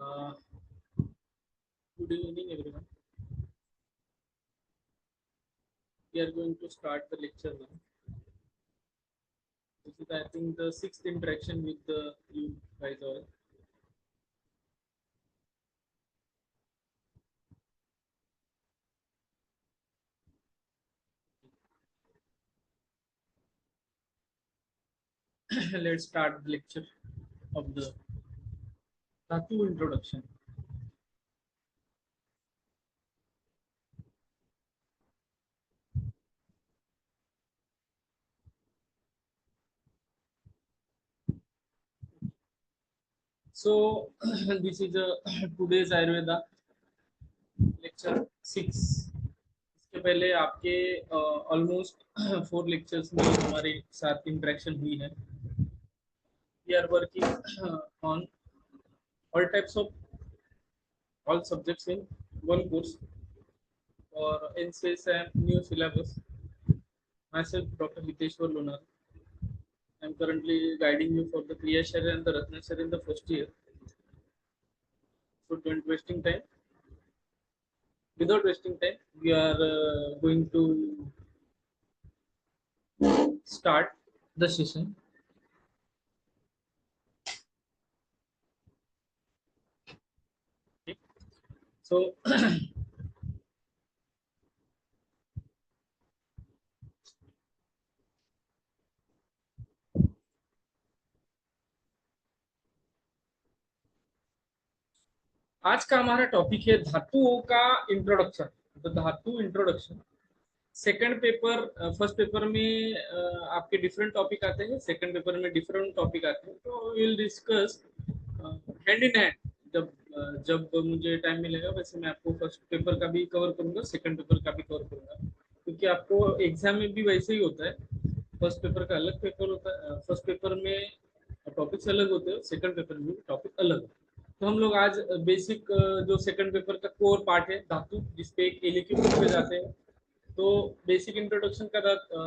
Uh, Good evening, everyone. We are going to start the lecture now. This is, I think, the sixth interaction with you guys all. Let's start the lecture of the Dhatu introduction. So, this is today's Ayurveda lecture 6. इसके पहले आपके almost 4 lectures में हमारे साथ interaction हुई है. We are working on all types of all subjects in one course for NCS and new syllabus. Myself, Dr. Hiteshwar Lunar. I'm currently guiding you for the Kriya Share and the Ratna Share in the first year. So, don't wasting time. Without wasting time, we are going to start the session. Okay. So, आज का हमारा topic है धातुओं का introduction. तो धातु introduction second paper, first paper में आपके डिफरेंट टॉपिक आते हैं, सेकंड पेपर में डिफरेंट टॉपिक आते हैं. तो will discuss hand in hand. जब मुझे टाइम मिलेगा वैसे मैं आपको फर्स्ट पेपर का भी कवर करूंगा, सेकंड पेपर का भी कवर करूंगा, क्योंकि आपको एग्जाम में भी वैसे ही होता है. फर्स्ट पेपर का अलग पेपर होता है, फर्स्ट पेपर में टॉपिक्स अलग होते हैं, सेकंड पेपर में टॉपिक अलग. तो हम लोग आज बेसिक जो सेकंड पेपर का कोर पार्ट है धातु, जिसपे एक एलएक्यू पूछे जाते हैं. तो बेसिक इंट्रोडक्शन का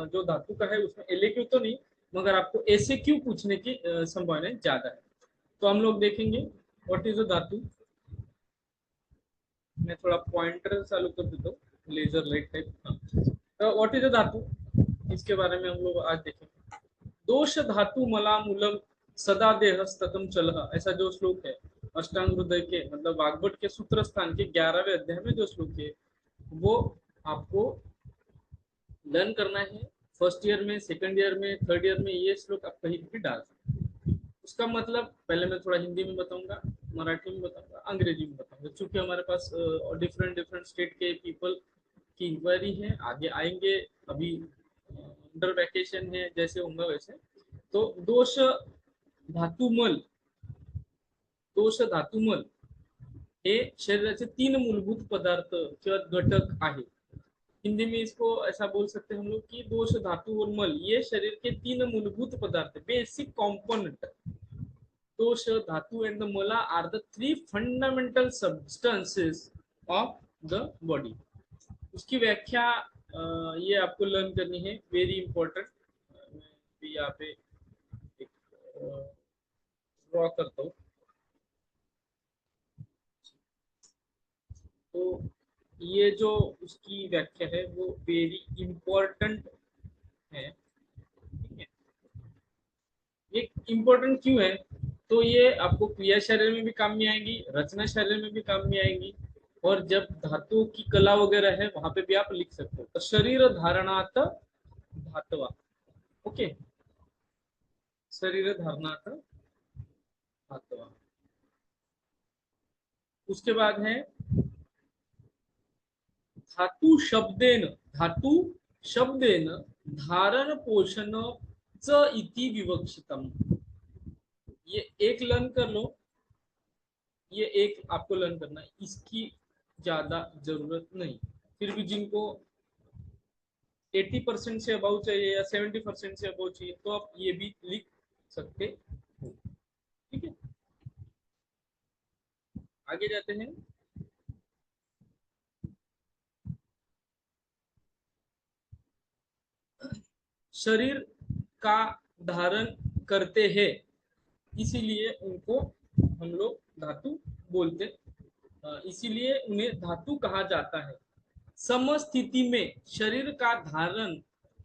जो धातु का है उसमें एलएक्यू तो नहीं, मगर आपको एसएक्यू पूछने की संभावना ज्यादा है. तो हम लोग देखेंगे व्हाट इज अ धातु. मैं थोड़ा पॉइंटर चालू कर देता हूँ, लेजर लाइट टाइप. तो व्हाट इज अ धातु, इसके बारे में हम लोग आज देखेंगे. दोष धातु मला मूलम सदा देह स्ततम चलह, ऐसा जो श्लोक है अष्टांग हृदय के मतलब वाग्भट के सूत्र स्थान के 11वें अध्याय में जो श्लोक है वो आपको लर्न करना है. फर्स्ट ईयर में, सेकंड ईयर में, थर्ड ईयर में ये श्लोक आप कहीं भी डाल सकते. उसका मतलब पहले मैं थोड़ा हिंदी में बताऊंगा, मराठी में बताऊंगा, अंग्रेजी में बताऊंगा, क्योंकि हमारे पास डिफरेंट डिफरेंट स्टेट के पीपल की इंक्वायरी है, आगे आएंगे. अभी अंडर वैकेशन है, जैसे होगा वैसे. तो धातुमल दोष धातुमल हे शरीराचे 3 मूलभूत पदार्थ किंवा घटक आहेत. हिंदी में इसको ऐसा बोल सकते हैं हम लोग कि दोष धातु और मल ये शरीर के 3 मूलभूत पदार्थ, basic component. Dosha dhatu and the mala are the 3 fundamental substances of the body. उसकी व्याख्या ये आपको लर्न करनी है, वेरी इंपॉर्टेंट. मैं यहाँ पे एक ड्रॉ करता हूँ. तो ये जो उसकी व्याख्या है वो वेरी इंपॉर्टेंट है. ठीक है, ये इंपॉर्टेंट क्यों है? तो ये आपको क्रिया शरीर में भी काम में आएगी, रचना शरीर में भी काम में आएगी, और जब धातु की कला वगैरह है वहां पे भी आप लिख सकते हो. तो शरीर धारणात धातवा. ओके, शरीर धारणात धातवा. उसके बाद है धातु शब्देन धारण पोषण च इति विवक्षितम. ये एक लर्न कर लो, ये एक आपको लर्न करना है, इसकी ज्यादा जरूरत नहीं. फिर भी जिनको 80% से अबाउ चाहिए या 70% से अबाउ चाहिए तो आप ये भी लिख सकते हो. ठीक है, आगे जाते हैं. शरीर का धारण करते हैं, इसीलिए उनको हम लोग धातु बोलते, इसीलिए उन्हें धातु कहा जाता है। समस्थिति में शरीर का धारण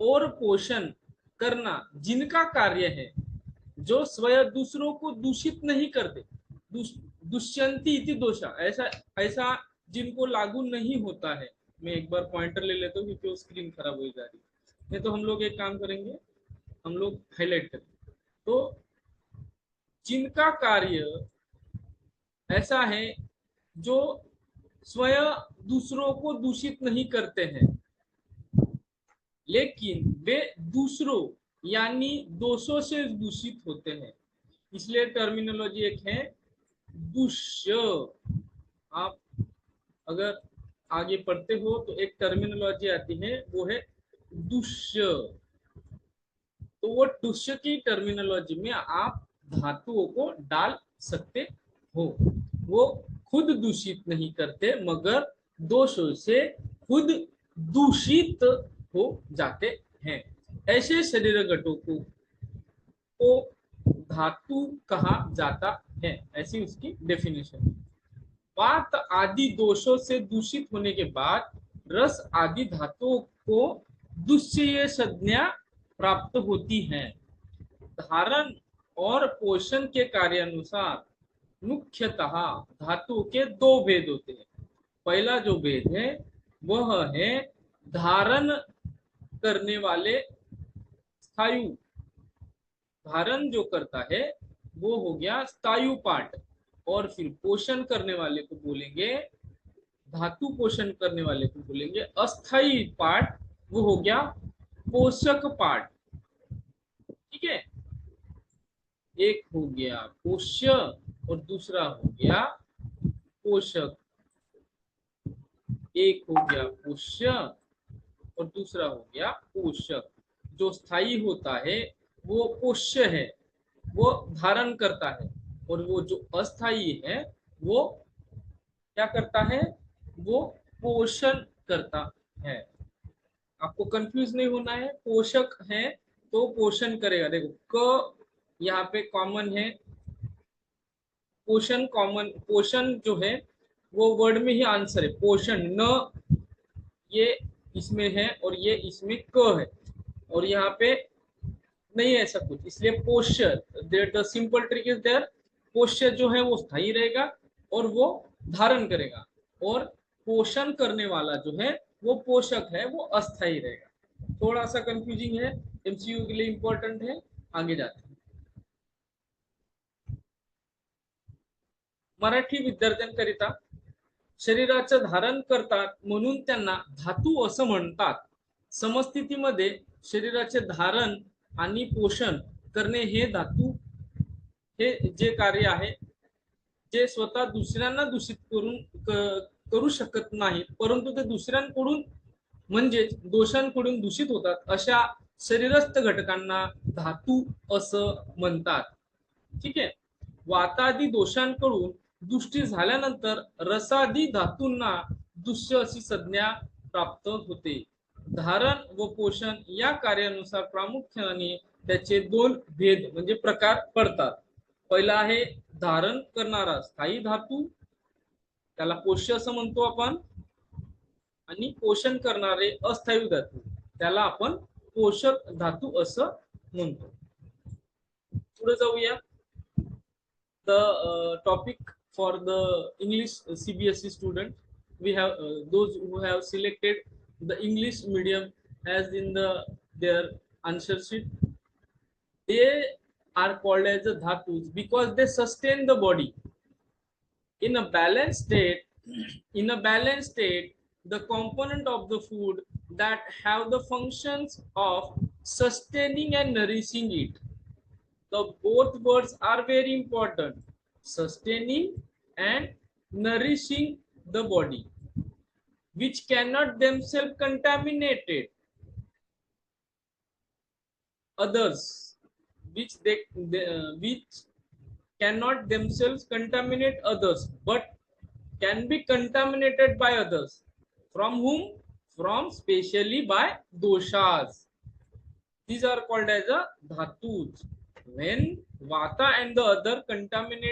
और पोषण करना जिनका कार्य है, जो स्वयं दूसरों को दूषित नहीं करते, दुष्यंती इति दोषा, ऐसा ऐसा जिनको लागू नहीं होता है। मैं एक बार पॉइंटर ले लेता हूँ क्योंकि वो स्क्रीन खराब हो जा रही है। नहीं तो हम लोग एक काम करेंगे, हम लोग हाईलाइट करेंगे। तो जिनका कार्य ऐसा है जो स्वयं दूसरों को दूषित नहीं करते हैं, लेकिन वे दूसरों यानी दोषों से दूषित होते हैं, इसलिए टर्मिनोलॉजी एक है दुष्य। आप अगर आगे पढ़ते हो तो एक टर्मिनोलॉजी आती है, वो है दुष्य। तो वो दुष्य की टर्मिनोलॉजी में आप धातुओं को डाल सकते हो। वो खुद दूषित नहीं करते मगर दोषों से खुद दूषित हो जाते हैं। ऐसे शरीर घटकों को धातु कहा जाता है, ऐसी उसकी डेफिनेशन। वात आदि दोषों से दूषित होने के बाद रस आदि धातुओं को दुष्य संज्ञा प्राप्त होती है। धारण और पोषण के कार्यानुसार मुख्यतः धातु के दो भेद होते हैं। पहला जो भेद है वह है धारण करने वाले स्थायु, धारण जो करता है वो हो गया स्थायु पार्ट, और फिर पोषण करने वाले को बोलेंगे, धातु पोषण करने वाले को बोलेंगे अस्थाई पार्ट, वो हो गया पोषक पार्ट। ठीक है, एक हो गया पोष्य और दूसरा हो गया पोषक। एक हो गया पोष्य और दूसरा हो गया पोषक। जो स्थायी होता है वो पोष्य है, वो धारण करता है, और वो जो अस्थायी है वो क्या करता है, वो पोषण करता है। आपको कंफ्यूज नहीं होना है, पोषक है तो पोषण करेगा। देखो क यहाँ पे कॉमन है, पोषण कॉमन, पोषण जो है वो वर्ड में ही आंसर है। पोषण न ये इसमें है और ये इसमें क है, और यहाँ पे नहीं है ऐसा कुछ, इसलिए पोष्य, the simple trick is there. पोष्य जो है वो स्थायी रहेगा और वो धारण करेगा, और पोषण करने वाला जो है वो पोषक है, वो अस्थायी रहेगा। थोड़ा सा कंफ्यूजिंग है, एमसीयू के लिए इंपॉर्टेंट है। आगे जाते हैं। मराठी विद्यार्थ्यांकरिता शरीराचं धारण करतात म्हणून त्यांना धातू असं म्हणतात। समस्थितीमध्ये शरीराचे धारण आणि पोषण करणे हे धातू, हे जे कार्य आहे, जे स्वतः दुसऱ्यांना दूषित करू शकत नाही, परंतु ते दुसऱ्यांकडून म्हणजे दोषांकडून दूषित होतात, अशा शरीरस्थ घटकांना धातू असं म्हणतात। ठीक आहे, वातादी दोषांकडून दुष्टी झाल्यानंतर रसादी धातूंना दुष्य अशी संज्ञा प्राप्त होते। धारण व पोषण या कार्यानुसार प्रामुख्याने त्याचे दोन भेद म्हणजे प्रकार पडतात। पहिला आहे धारण करणारा स्थायी धातू, त्याला पोष्य असं म्हणतो आपण, आणि पोषण करणारे अस्थायी धातू त्याला आपण पोषक धातू असं म्हणतो। पुढे जाऊया। The topic for the English CBSE student, we have those who have selected the English medium as in their answer sheet. They are called as the dhatus because they sustain the body in a balanced state. In a balanced state, the component of the food that have the functions of sustaining and nourishing it. The both words are very important, sustaining and nourishing the body, which cannot themselves contaminated others, which cannot themselves contaminate others, but can be contaminated by others. From whom? From specially by doshas. These are called as a dhatus. When vata and the other contaminate